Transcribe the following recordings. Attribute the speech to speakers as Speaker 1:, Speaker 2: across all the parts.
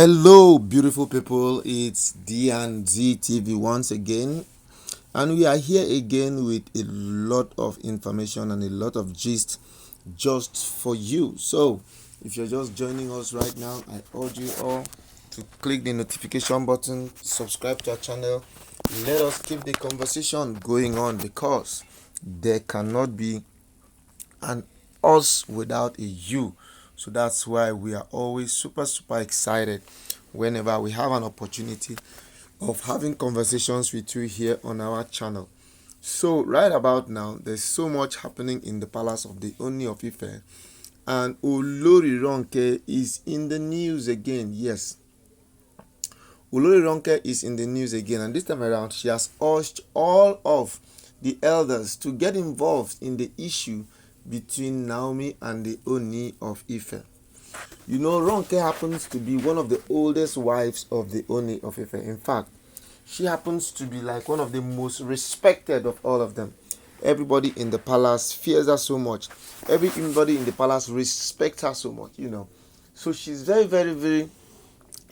Speaker 1: Hello, beautiful people. It's D&Z TV once again, and we are here again with a lot of information and a lot of gist just for you. So, if you're just joining us right now, I urge you all to click the notification button, subscribe to our channel. Let us keep the conversation going on because there cannot be an us without a you. So that's why we are always super excited whenever we have an opportunity of having conversations with you here on our channel. So right about now, there's so much happening in the palace of the Ooni of Ife, and Olori Ronke is in the news again. Yes, Olori Ronke is in the news again, and this time around she has urged all of the elders to get involved in the issue between Naomi and the Ooni of Ife. You know, Ronke happens to be one of the oldest wives of the Ooni of Ife. In fact, she happens to be like one of the most respected of all of them. Everybody in the palace fears her so much. Everybody in the palace respects her so much, So she's very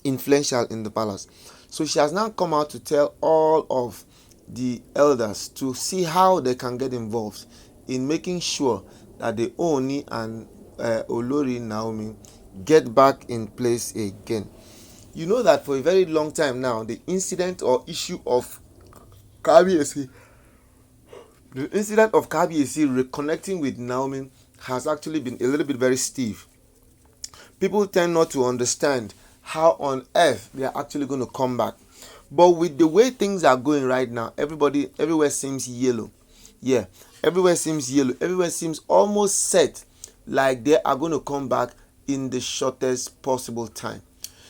Speaker 1: influential in the palace. So she has now come out to tell all of the elders to see how they can get involved in making sure that the Ooni and Olori Naomi get back in place again. You know that for a very long time now, the incident or issue of Kabiyesi reconnecting with Naomi has actually been a little bit very stiff. People tend not to understand how on earth they are actually going to come back. But with the way things are going right now, everywhere seems yellow. Yeah, everywhere seems yellow. Everywhere seems almost set like they are going to come back in the shortest possible time.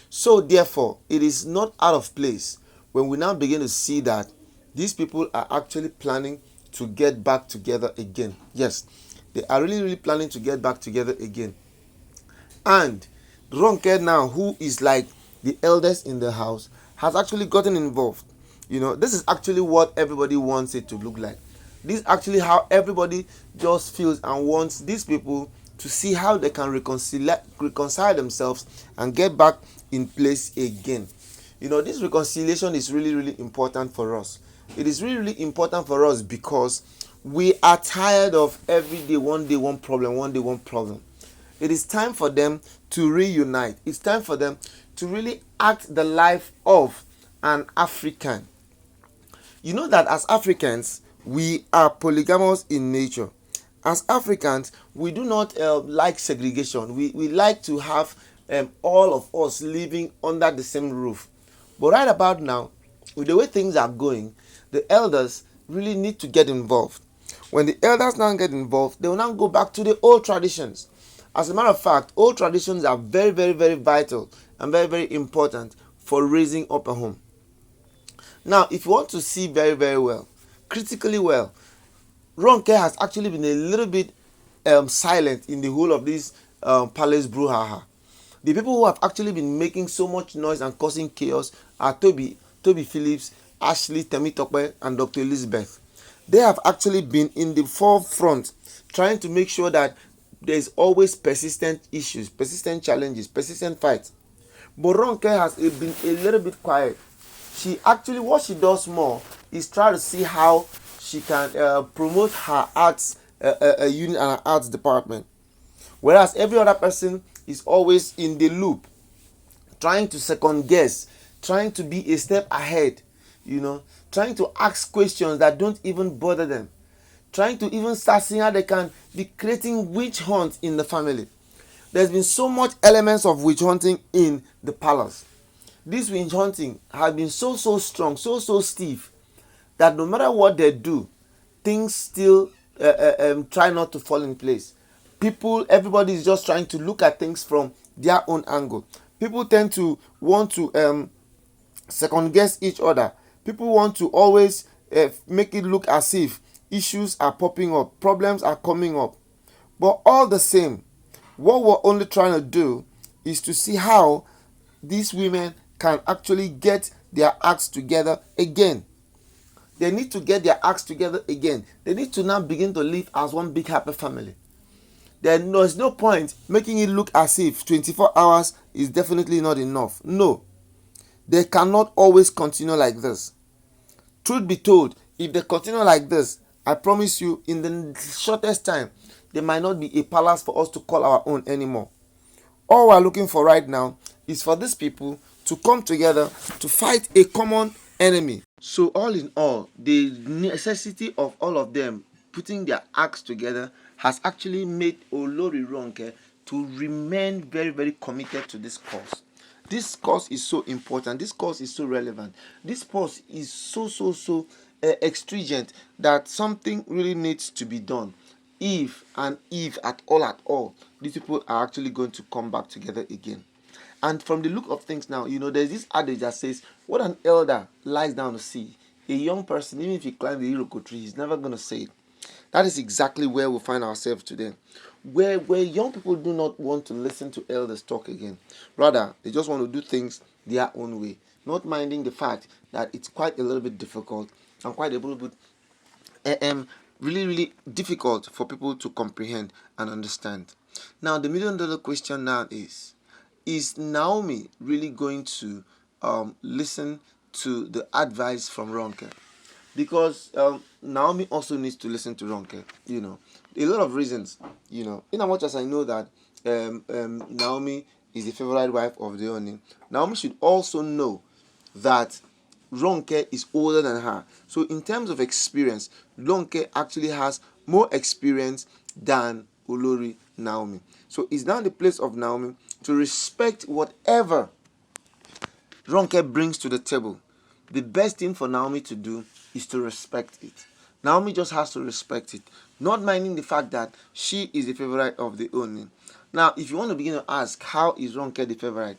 Speaker 1: So therefore, it is not out of place when we now begin to see that these people are actually planning to get back together again. Yes, they are really planning to get back together again. And Ronke now, who is like the eldest in the house, has actually gotten involved. This is actually what everybody wants it to look like. This is actually how everybody just feels and wants these people to see how they can reconcile themselves and get back in place again. This reconciliation is really important for us. It is really important for us because we are tired of every day one problem. It is time for them to reunite. It's time for them to really act the life of an African. You know that as Africans, we are polygamous in nature. As Africans, we do not like segregation. We like to have all of us living under the same roof. But right about now, with the way things are going, the elders really need to get involved. When the elders now get involved, they will now go back to the old traditions. As a matter of fact, old traditions are very vital and very important for raising up a home. Now, if you want to see very well, critically well, Ronke has actually been a little bit silent in the whole of this palace brouhaha. The people who have actually been making so much noise and causing chaos are Tobi, Phillips, Ashley, Temitope, and Dr. Elizabeth. They have actually been in the forefront trying to make sure that there is always persistent issues, persistent challenges, persistent fights. But Ronke has been a little bit quiet. What she does more is try to see how she can promote her arts unit and her arts department. Whereas every other person is always in the loop, trying to second guess, trying to be a step ahead, trying to ask questions that don't even bother them, trying to even start seeing how they can be creating witch hunts in the family. There's been so much elements of witch hunting in the palace. This witch hunting has been so strong, so stiff, that no matter what they do, things still try not to fall in place. Everybody is just trying to look at things from their own angle. People tend to want to second guess each other. People want to always make it look as if issues are popping up, problems are coming up. But all the same, what we're only trying to do is to see how these women can actually get their acts together again. They need to get their acts together again. They need to now begin to live as one big happy family. there's no point making it look as if 24 hours is definitely not enough. No, they cannot always continue like this. Truth be told, if they continue like this, I promise you, in the shortest time, there might not be a palace for us to call our own anymore. All we're looking for right now is for these people to come together to fight a common enemy. So, all in all, the necessity of all of them putting their acts together has actually made Olori Ronke to remain very, very committed to this cause. This cause is so important. This cause is so relevant. This cause is so extravagant that something really needs to be done. If at all, these people are actually going to come back together again. And from the look of things now, there's this adage that says, what an elder lies down to see, a young person, even if he climbs the Iroko tree, he's never going to say it. That is exactly where we find ourselves today. Where young people do not want to listen to elders talk again. Rather, they just want to do things their own way, not minding the fact that it's quite a little bit difficult and quite a little bit really difficult for people to comprehend and understand. Now, the $1,000,000 question now is Naomi really going to listen to the advice from Ronke? Because Naomi also needs to listen to Ronke. A lot of reasons. In as much as I know that Naomi is the favorite wife of the Oni, Naomi should also know that Ronke is older than her. So in terms of experience, Ronke actually has more experience than Olori Naomi. So it's now the place of Naomi to respect whatever Ronke brings to the table. The best thing for Naomi to do is to respect it. Naomi just has to respect it, not minding the fact that she is the favorite of the Oni. Now, if you want to begin to ask, how is Ronke the favorite?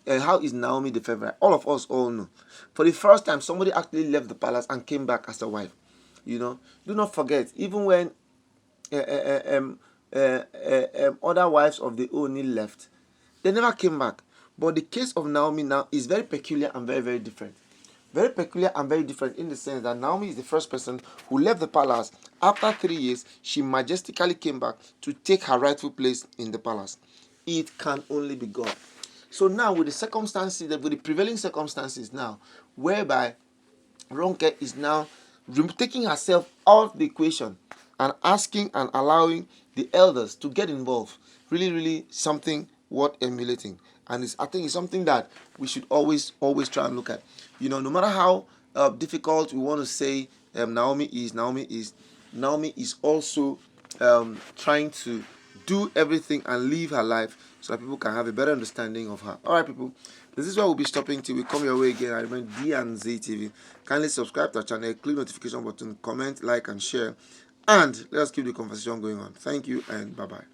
Speaker 1: How is Naomi the favorite? All of us all know. For the first time, somebody actually left the palace and came back as a wife. Do not forget, even when other wives of the Oni left, they never came back. But the case of Naomi now is very peculiar and very, very different. Very peculiar and very different in the sense that Naomi is the first person who left the palace. After 3 years, she majestically came back to take her rightful place in the palace. It can only be God. So now with the prevailing circumstances now, whereby Ronke is now taking herself out of the equation and asking and allowing the elders to get involved, really something worth emulating. And I think it's something that we should always try and look at. No matter how difficult we want to say Naomi is also trying to do everything and live her life so that people can have a better understanding of her. All right, people, this is where we'll be stopping till we come your way again. I remember D&Z TV. Kindly subscribe to our channel, click notification button, comment, like, and share. And let us keep the conversation going on. Thank you and bye-bye.